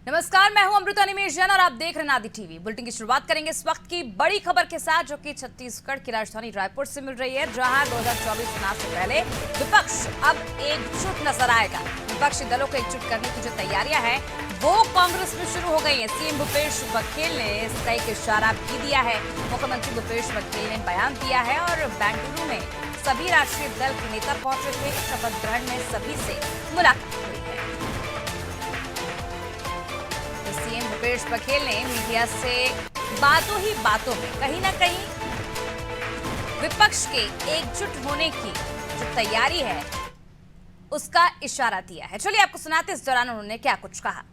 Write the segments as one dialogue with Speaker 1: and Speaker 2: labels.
Speaker 1: नमस्कार, मैं हूं अमृता निमेश जैन और आप देख रहे हैं नादी टीवी। बुलेटिन की शुरुआत करेंगे इस वक्त की बड़ी खबर के साथ, जो कि छत्तीसगढ़ की राजधानी रायपुर से मिल रही है, जहां 2024 चुनाव से पहले विपक्ष अब एकजुट नजर आएगा। विपक्षी दलों को एकजुट करने की जो तैयारियां हैं वो कांग्रेस में शुरू हो गई है। सीएम भूपेश बघेल ने इसका एक इशारा भी दिया है। मुख्यमंत्री भूपेश बघेल ने बयान दिया है और बेंगलुरु में सभी राष्ट्रीय दल के नेता पहुंचे थे। शपथ ग्रहण में सभी से मुलाकात हुई है। सीएम भूपेश बघेल ने मीडिया से बातों ही बातों में कहीं ना कहीं विपक्ष के एकजुट होने की जो तैयारी है उसका इशारा दिया है। चलिए आपको सुनाते इस दौरान उन्होंने क्या कुछ कहा।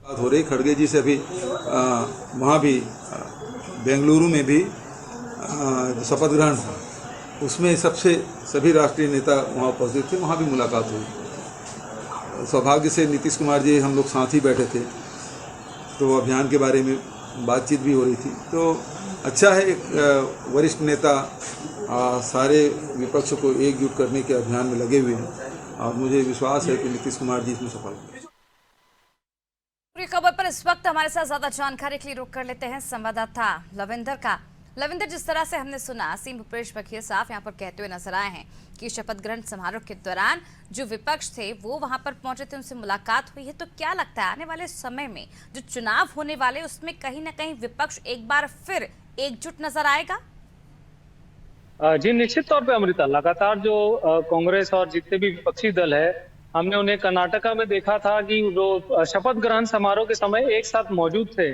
Speaker 2: बात हो रही खड़गे जी से अभी वहाँ भी बेंगलुरु में भी शपथ ग्रहण था, उसमें सभी राष्ट्रीय नेता वहाँ उपस्थित थे। वहाँ भी मुलाकात हुई। सौभाग्य से नीतीश कुमार जी हम लोग साथ ही बैठे थे, तो अभियान के बारे में बातचीत भी हो रही थी। तो अच्छा है, एक वरिष्ठ नेता सारे विपक्ष को एकजुट करने के अभियान में लगे हुए हैं और मुझे विश्वास है कि नीतीश कुमार जी इसमें सफल होंगे।
Speaker 1: पूरी खबर पर इस वक्त हमारे साथ ज्यादा जानकारी के लिए रुक कर लेते हैं संवाददाता लविंदर का। लविंदर, जिस तरह से हमने सुना, सीएम भूपेश बघेल साहब यहाँ पर कहते हुए नजर आए हैं कि शपथ ग्रहण समारोह के दौरान जो विपक्ष थे वो वहां पर पहुंचे थे, उनसे मुलाकात हुई है। तो क्या लगता है आने वाले समय में जो चुनाव होने वाले उसमें कहीं ना कहीं विपक्ष एक बार फिर एकजुट नजर आएगा?
Speaker 3: जी निश्चित तौर पे अमृता, लगातार जो कांग्रेस और जितने भी विपक्षी दल है, हमने उन्हें कर्नाटका में देखा था कि जो शपथ ग्रहण समारोह के समय एक साथ मौजूद थे।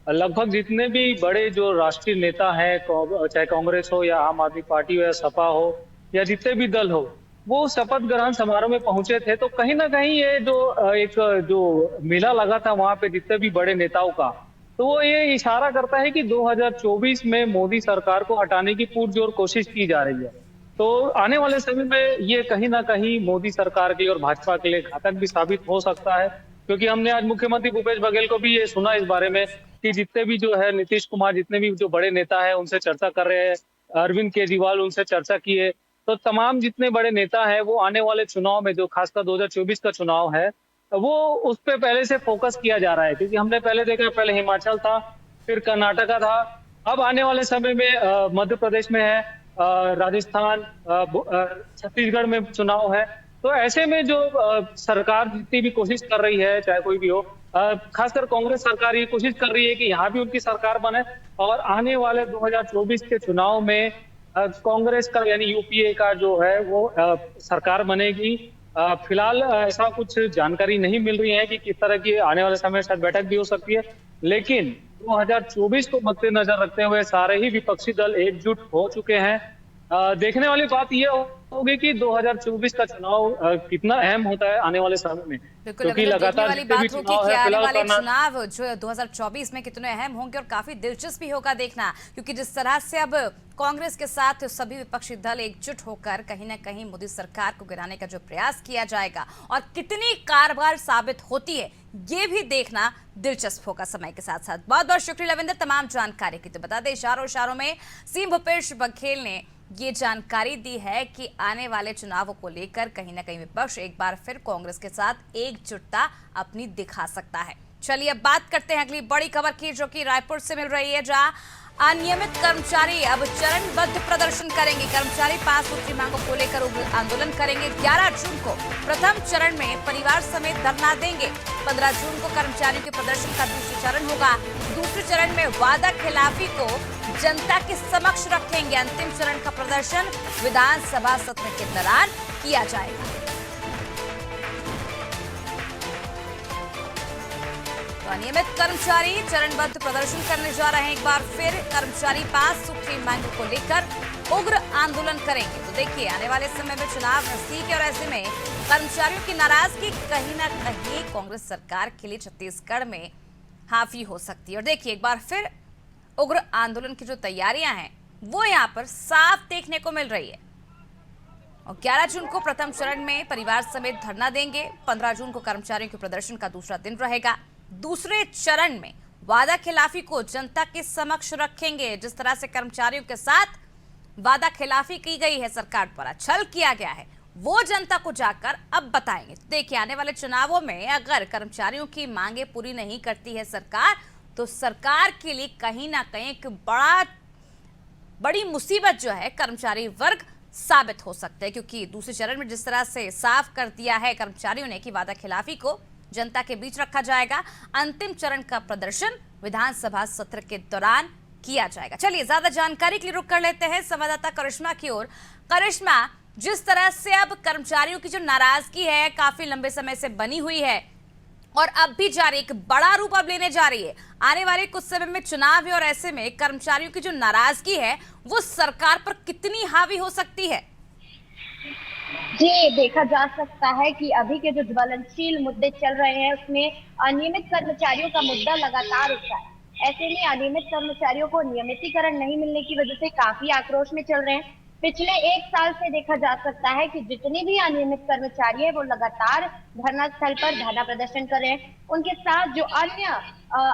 Speaker 3: लगभग जितने भी बड़े जो राष्ट्रीय नेता हैं, चाहे कांग्रेस हो या आम आदमी पार्टी हो या सपा हो या जितने भी दल हो, वो शपथ ग्रहण समारोह में पहुंचे थे। तो कहीं ना कहीं ये जो मेला लगा था वहां पे जितने भी बड़े नेताओं का, तो वो ये इशारा करता है कि 2024 में मोदी सरकार को हटाने की पुरजोर कोशिश की जा रही है। तो आने वाले समय में ये कहीं ना कहीं मोदी सरकार के लिए और भाजपा के लिए घातक भी साबित हो सकता है, क्योंकि हमने आज मुख्यमंत्री भूपेश बघेल को भी ये सुना इस बारे में कि जितने भी जो है नीतीश कुमार, जितने भी जो बड़े नेता है उनसे चर्चा कर रहे हैं। अरविंद केजरीवाल उनसे चर्चा किए। तो तमाम जितने बड़े नेता है वो आने वाले चुनाव में, जो खासकर 2024 का चुनाव है, वो उस पे पहले से फोकस किया जा रहा है। क्योंकि हमने पहले देखा, पहले हिमाचल था, फिर कर्नाटका था, अब आने वाले समय में मध्य प्रदेश में है, राजस्थान, छत्तीसगढ़ में चुनाव है। तो ऐसे में जो सरकार जितनी भी कोशिश कर रही है, चाहे कोई भी हो, खासकर कांग्रेस सरकार ये कोशिश कर रही है कि यहाँ भी उनकी सरकार बने और आने वाले 2024 के चुनाव में कांग्रेस का यानी यूपीए का जो है वो सरकार बनेगी। फिलहाल ऐसा कुछ जानकारी नहीं मिल रही है कि किस तरह की आने वाले समय शायद बैठक भी हो सकती है, लेकिन 2024 को मद्देनजर रखते हुए सारे ही विपक्षी दल एकजुट हो चुके हैं। देखने वाली बात यह होगी कि 2024 का चुनाव कितना अहम होता है आने वाले समय में, क्योंकि लगातार
Speaker 1: वाली बात होगी कि आने वाले चुनाव जो 2024 में कितने अहम होंगे और काफी दिलचस्प भी होगा देखना, क्योंकि जिस तरह से अब कांग्रेस के साथ सभी विपक्षी दल एकजुट होकर कहीं ना कहीं मोदी सरकार को गिराने का जो प्रयास किया जाएगा और कितनी कारगर साबित होती है ये भी देखना दिलचस्प होगा समय के साथ साथ। बहुत बहुत शुक्रिया लविंदर तमाम जानकारी की। तो बता दें, इशारों में सीएम भूपेश बघेल ने ये जानकारी दी है कि आने वाले चुनावों को लेकर कहीं ना कहीं विपक्ष एक बार फिर कांग्रेस के साथ एकजुटता अपनी दिखा सकता है। चलिए अब बात करते हैं अगली बड़ी खबर की, जो कि रायपुर से मिल रही है, जहां अनियमित कर्मचारी अब चरणबद्ध प्रदर्शन करेंगे। कर्मचारी 5 सूत्री मांगों को लेकर उग्र आंदोलन करेंगे। 11 जून को प्रथम चरण में परिवार समेत धरना देंगे। 15 जून को कर्मचारियों के प्रदर्शन का दूसरा चरण होगा। दूसरे चरण में वादा खिलाफी को जनता के समक्ष रखेंगे। अंतिम चरण का प्रदर्शन विधानसभा सत्र के दौरान किया जाएगा। तो अनियमित कर्मचारी चरणबद्ध प्रदर्शन करने जा रहे हैं। एक बार फिर कर्मचारी 5 सूत्री मांगों को लेकर उग्र आंदोलन करेंगे। तो देखिए, आने वाले समय में चुनाव नजदीक है और ऐसे में कर्मचारियों की नाराजगी कहीं ना कहीं कांग्रेस सरकार के लिए छत्तीसगढ़ में हावी हो सकती है। और देखिए, एक बार फिर उग्र आंदोलन की जो तैयारियां हैं वो यहाँ पर साफ देखने को मिल रही है। और 11 जून को प्रथम चरण में परिवार समेत धरना देंगे। 15 जून को कर्मचारियों के प्रदर्शन का दूसरा दिन रहेगा। दूसरे चरण में वादा खिलाफी को जनता के समक्ष रखेंगे। जिस तरह से कर्मचारियों के साथ वादा खिलाफी की गई है, सरकार द्वारा छल किया गया है, वो जनता को जाकर अब बताएंगे। देखिए, आने वाले चुनावों में अगर कर्मचारियों की मांगे पूरी नहीं करती है सरकार, तो सरकार के लिए कहीं ना कहीं एक बड़ी मुसीबत जो है कर्मचारी वर्ग साबित हो सकता है, क्योंकि दूसरे चरण में जिस तरह से साफ कर दिया है कर्मचारियों ने कि वादा खिलाफी को जनता के बीच रखा जाएगा, अंतिम चरण का प्रदर्शन विधानसभा सत्र के दौरान किया जाएगा। चलिए ज्यादा जानकारी के लिए रुक कर लेते हैं संवाददाता करिश्मा की ओर। करिश्मा, जिस तरह से अब कर्मचारियों की जो नाराजगी है काफी लंबे समय से बनी हुई है और अब भी जारी, एक बड़ा रूप अब लेने जा रही है, आने वाले कुछ समय में चुनाव है और ऐसे में कर्मचारियों की जो नाराजगी है वो सरकार पर कितनी हावी हो सकती है?
Speaker 4: जी, देखा जा सकता है कि अभी के जो ज्वलनशील मुद्दे चल रहे हैं उसमें अनियमित कर्मचारियों का मुद्दा लगातार उठा है। ऐसे में अनियमित कर्मचारियों को नियमितीकरण नहीं मिलने की वजह से काफी आक्रोश में चल रहे हैं। पिछले 1 साल से देखा जा सकता है कि जितने भी अनियमित कर्मचारी है वो लगातार धरना स्थल पर धरना प्रदर्शन कर रहे हैं। उनके साथ जो अन्य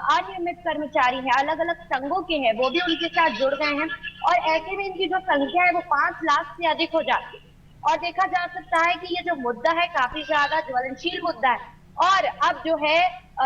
Speaker 4: अनियमित कर्मचारी हैं, अलग अलग संघों के हैं, वो भी उनके साथ जुड़ गए हैं और ऐसे में इनकी जो संख्या है वो 5 लाख से अधिक हो जाती है। और देखा जा सकता है कि ये जो मुद्दा है काफी ज्यादा ज्वलनशील मुद्दा है और अब जो है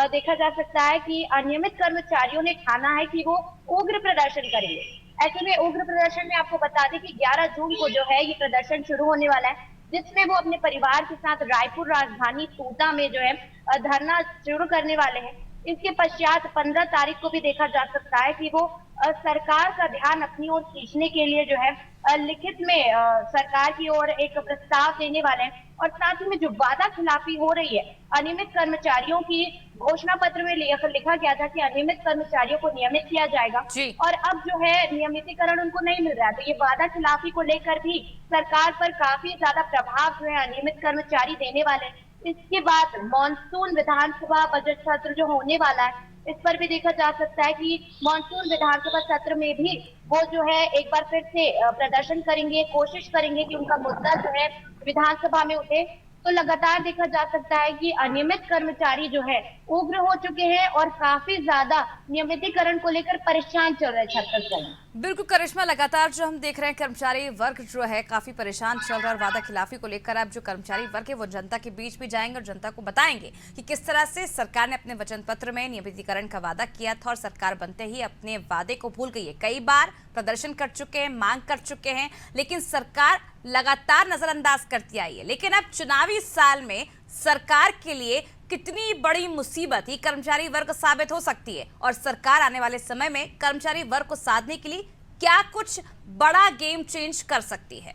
Speaker 4: देखा जा सकता है कि अनियमित कर्मचारियों ने ठाना है कि वो उग्र प्रदर्शन करेंगे। ऐसे में उग्र प्रदर्शन में आपको बता दें कि 11 जून को जो है ये प्रदर्शन शुरू होने वाला है, जिसमें वो अपने परिवार के साथ रायपुर राजधानी टूटा में जो है धरना शुरू करने वाले हैं। इसके पश्चात 15 तारीख को भी देखा जा सकता है कि वो सरकार का ध्यान अपनी ओर खींचने के लिए जो है लिखित में सरकार की ओर एक प्रस्ताव देने वाले हैं और साथ ही में जो वादा खिलाफी हो रही है अनियमित कर्मचारियों की, घोषणा पत्र में लिखा गया था कि अनियमित कर्मचारियों को नियमित किया जाएगा और अब जो है नियमितीकरण उनको नहीं मिल रहा है, तो ये वादा खिलाफी को लेकर भी सरकार पर काफी ज्यादा प्रभाव जो है अनियमित कर्मचारी देने वाले हैं। इसके बाद मॉनसून विधानसभा बजट सत्र जो होने वाला है, इस पर भी देखा जा सकता है कि मॉनसून विधानसभा सत्र में भी वो जो है एक बार फिर से प्रदर्शन करेंगे, कोशिश करेंगे कि उनका मुद्दा जो है विधानसभा में उठे। तो लगातार देखा जा सकता है कि अनियमित कर्मचारी जो है उग्र हो चुके हैं और काफी ज्यादा नियमितीकरण को लेकर परेशान चल रहे छत्तीसगढ़।
Speaker 1: बिल्कुल करिश्मा, लगातार जो हम देख रहे हैं कर्मचारी वर्ग जो है काफी परेशान चल रहा है और वादा खिलाफी को लेकर अब जो कर्मचारी वर्ग है वो जनता के बीच भी जाएंगे और जनता को बताएंगे कि किस तरह से सरकार ने अपने वचन पत्र में नियमितीकरण का वादा किया था और सरकार बनते ही अपने वादे को भूल गई है। कई बार प्रदर्शन कर चुके हैं, मांग कर चुके हैं, लेकिन सरकार लगातार नजरअंदाज करती आई है। लेकिन अब चुनावी साल में सरकार के लिए कितनी बड़ी मुसीबत ही कर्मचारी वर्ग साबित हो सकती है और सरकार आने वाले समय में कर्मचारी वर्ग को साधने के लिए क्या कुछ बड़ा गेम चेंज कर सकती है?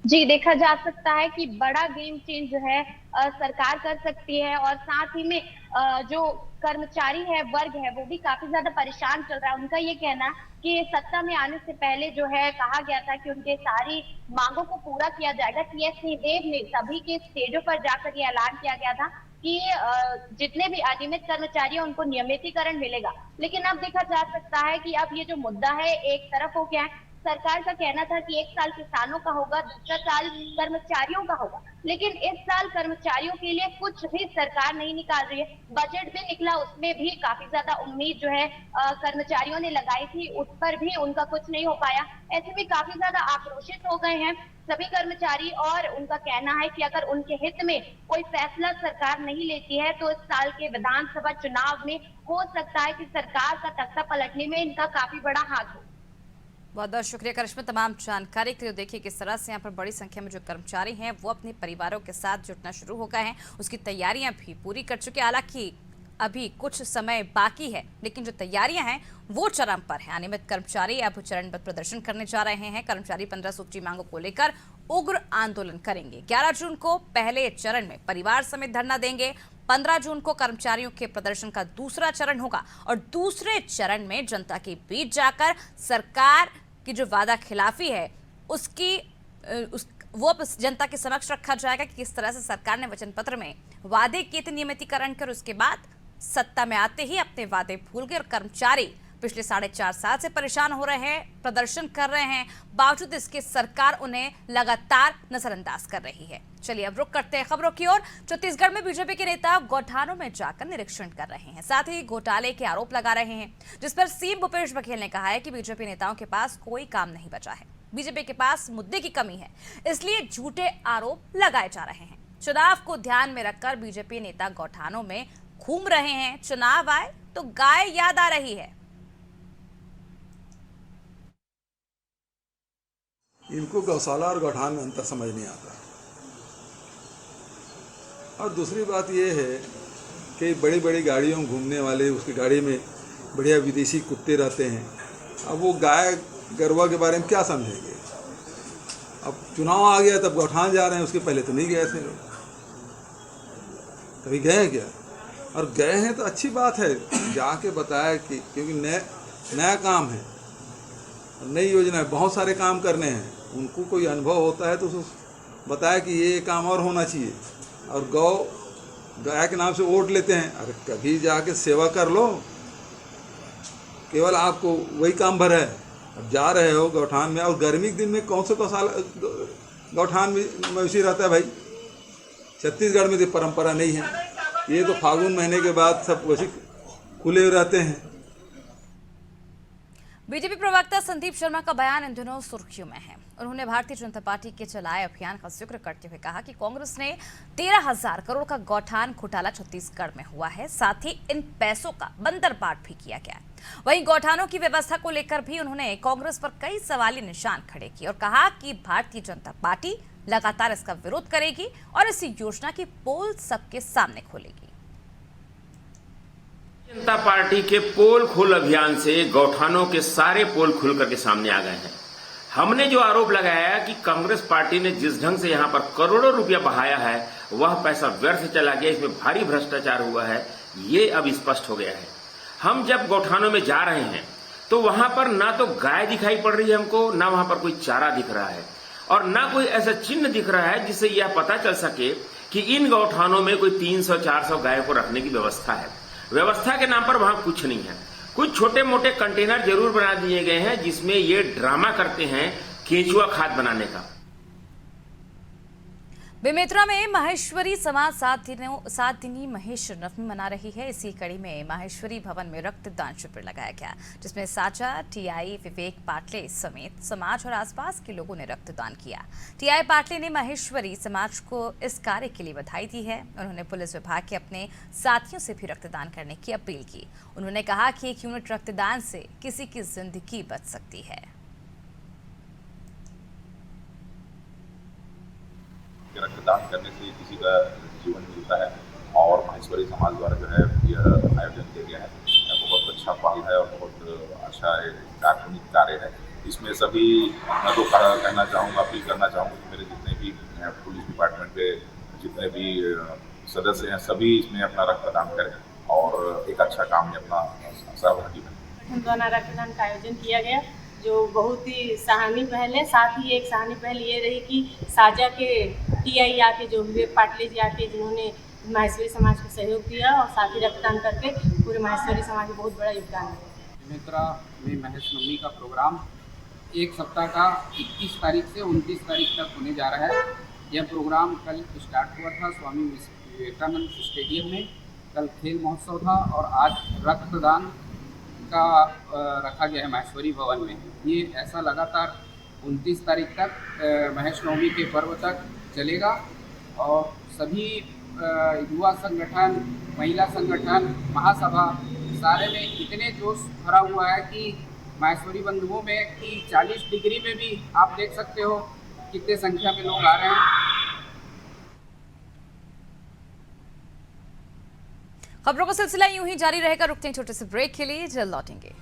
Speaker 4: जी, देखा जा सकता है कि बड़ा गेम चेंज जो है सरकार कर सकती है और साथ ही में जो कर्मचारी है वर्ग है वो भी काफी ज्यादा परेशान चल रहा है। उनका ये कहना कि सत्ता में आने से पहले जो है कहा गया था कि उनके सारी मांगों को पूरा किया जाएगा। टीएस सिंहदेव ने सभी के स्टेजों पर जाकर ये ऐलान किया गया था कि जितने भी अनियमित कर्मचारी हैं उनको नियमितीकरण मिलेगा। लेकिन अब देखा जा सकता है कि अब ये जो मुद्दा है एक तरफ हो गया है। सरकार का कहना था कि 1 साल किसानों का होगा, दूसरा साल कर्मचारियों का होगा, लेकिन इस साल कर्मचारियों के लिए कुछ भी सरकार नहीं निकाल रही है। बजट भी निकला, उसमें भी काफी ज्यादा उम्मीद जो है कर्मचारियों ने लगाई थी, उस पर भी उनका कुछ नहीं हो पाया। ऐसे में काफी ज्यादा आक्रोशित हो गए हैं सभी कर्मचारी और उनका कहना है कि अगर उनके हित में कोई फैसला सरकार नहीं लेती है तो इस साल के विधानसभा चुनाव में हो सकता है कि सरकार का तख्ता पलटने में इनका काफी बड़ा हाथ हो।
Speaker 1: बहुत बहुत शुक्रिया करिश्मा तमाम जानकारी के लिए। देखिए किस तरह से यहाँ पर बड़ी संख्या में जो कर्मचारी हैं वो अपने परिवारों के साथ जुटना शुरू हो गए हैं, उसकी तैयारियां भी पूरी कर चुके हैं। हालांकि अभी कुछ समय बाकी है, लेकिन जो तैयारियां हैं वो चरम पर है। अनियमित कर्मचारी अब चरणबद्ध प्रदर्शन करने जा रहे हैं। कर्मचारी 15 सूची मांगों को लेकर उग्र आंदोलन करेंगे। 11 जून को पहले चरण में परिवार समेत धरना देंगे। 15 जून को कर्मचारियों के प्रदर्शन का दूसरा चरण होगा और दूसरे चरण में जनता के बीच जाकर सरकार की जो वादा खिलाफी है वो जनता के समक्ष रखा जाएगा कि किस तरह से सरकार ने वचन पत्र में वादे किए थे नियमितीकरण कर, उसके बाद सत्ता में आते ही अपने वादे भूल गए और कर्मचारी पिछले 4.5 साल से परेशान हो रहे हैं, प्रदर्शन कर रहे हैं, बावजूद इसके सरकार उन्हें लगातार नजरअंदाज कर रही है। चलिए अब रुक करते हैं खबरों की ओर। छत्तीसगढ़ में बीजेपी के नेता गौठानों में जाकर निरीक्षण कर रहे हैं, साथ ही घोटाले के आरोप लगा रहे हैं, जिस पर सीएम भूपेश बघेल ने कहा है कि बीजेपी नेताओं के पास कोई काम नहीं बचा है। बीजेपी के पास मुद्दे की कमी है, इसलिए झूठे आरोप लगाए जा रहे हैं। चुनाव को ध्यान में रखकर बीजेपी नेता गौठानों में घूम रहे हैं। चुनाव आए तो गाय याद आ रही है।
Speaker 2: इनको गौशाला और गौठान में अंतर समझ नहीं आता। और दूसरी बात ये है कि बड़ी बड़ी गाड़ियों में घूमने वाले, उसकी गाड़ी में बढ़िया विदेशी कुत्ते रहते हैं। अब वो गाय गरवा के बारे में क्या समझेंगे। अब चुनाव आ गया तब गौठान जा रहे हैं, उसके पहले तो नहीं गए थे लोग। कभी गए हैं क्या? और गए हैं तो अच्छी बात है, जाके बताया कि क्योंकि नया काम है, नई योजना है, बहुत सारे काम करने हैं। उनको कोई अनुभव होता है तो उसको बताया कि ये काम और होना चाहिए। और गाय के नाम से वोट लेते हैं। अरे कभी जाके सेवा कर लो, केवल आपको वही काम भर है। अब जा रहे हो गौठान में, और गर्मी के दिन में कौन से गौठान में मवेशी रहता है भाई? छत्तीसगढ़ में तो परंपरा नहीं है। ये तो फागुन महीने के बाद सब वैसे खुले रहते हैं।
Speaker 1: बीजेपी प्रवक्ता संदीप शर्मा का बयान इन दिनों सुर्खियों में है। उन्होंने भारतीय जनता पार्टी के चलाए अभियान का जिक्र करते हुए कहा कि कांग्रेस ने 13,000 करोड़ का गौठान घोटाला छत्तीसगढ़ में हुआ है, साथ ही इन पैसों का बंदरबाट भी किया गया है। वहीं गौठानों की व्यवस्था को लेकर भी उन्होंने कांग्रेस पर कई सवालिया निशान खड़े किए और कहा कि भारतीय जनता पार्टी लगातार इसका विरोध करेगी और इस योजना की पोल सबके सामने खोलेगी।
Speaker 5: जनता पार्टी के पोल खोल अभियान से गौठानों के सारे पोल खुल करके सामने आ गए हैं। हमने जो आरोप लगाया कि कांग्रेस पार्टी ने जिस ढंग से यहां पर करोड़ों रुपया बहाया है, वह पैसा व्यर्थ चला गया, इसमें भारी भ्रष्टाचार हुआ है, ये अब स्पष्ट हो गया है। हम जब गौठानों में जा रहे हैं तो वहां पर ना तो गाय दिखाई पड़ रही है हमको, ना वहां पर कोई चारा दिख रहा है, और ना कोई ऐसा चिन्ह दिख रहा है जिससे यह पता चल सके कि इन गौठानों में कोई 300-400 गाय को रखने की व्यवस्था है। व्यवस्था के नाम पर वहां कुछ नहीं है। कुछ छोटे मोटे कंटेनर जरूर बना दिए गए हैं जिसमें ये ड्रामा करते हैं केंचुआ खाद बनाने का।
Speaker 1: बेमेतरा में माहेश्वरी समाज 7 दिनी महेश नवमी मना रही है। इसी कड़ी में माहेश्वरी भवन में रक्तदान शिविर लगाया गया, जिसमें साचा, टीआई, विवेक पाटले समेत समाज और आसपास के लोगों ने रक्तदान किया। टीआई पाटले ने माहेश्वरी समाज को इस कार्य के लिए बधाई दी है। उन्होंने पुलिस विभाग के अपने साथियों से भी रक्तदान करने की अपील की। उन्होंने कहा कि 1 यूनिट रक्तदान से किसी की जिंदगी बच सकती है।
Speaker 6: रक्तदान करने से किसी का जीवन मिलता है, और माहेश्वरी समाज द्वारा जो है यह आयोजन किया गया है। बहुत अच्छा पहल है और बहुत अच्छा कारुणिक कार्य है। इसमें सभी, मैं तो कहना चाहूँगा, अपील करना चाहूँगा कि मेरे जितने भी पुलिस डिपार्टमेंट के जितने भी सदस्य हैं, सभी इसमें अपना रक्तदान करें और एक अच्छा काम में अपना सहभागी बने।
Speaker 7: द्वारा रक्तदान का आयोजन किया गया, जो बहुत ही सराहनीय पहल है। साथ ही एक सराहनीय पहल ये रही कि साजा के टीआई आके, जो विवेक पाटले जी आके, जिन्होंने माहेश्वरी समाज को सहयोग दिया और साथ ही रक्तदान करके पूरे माहेश्वरी समाज में बहुत बड़ा योगदान है।
Speaker 8: बेमेतरा में महेश नवमी का प्रोग्राम एक सप्ताह का 21 तारीख से 29 तारीख तक होने जा रहा है। यह प्रोग्राम कल स्टार्ट हुआ था स्वामी विवेकानंद स्टेडियम में। कल खेल महोत्सव था और आज रक्तदान का रखा गया है माहेश्वरी भवन में। ये ऐसा लगातार 29 तारीख तक महेश नवमी के पर्व तक चलेगा और सभी युवा संगठन, महिला संगठन, महासभा, सारे में इतने जोश भरा हुआ है कि माहेश्वरी बंधुओं में कि 40 डिग्री में भी आप देख सकते हो कितने संख्या में लोग आ रहे हैं।
Speaker 1: खबरों का सिलसिला यूं ही जारी रहेगा। रुकते हैं छोटे से ब्रेक के लिए, जल्द लौटेंगे।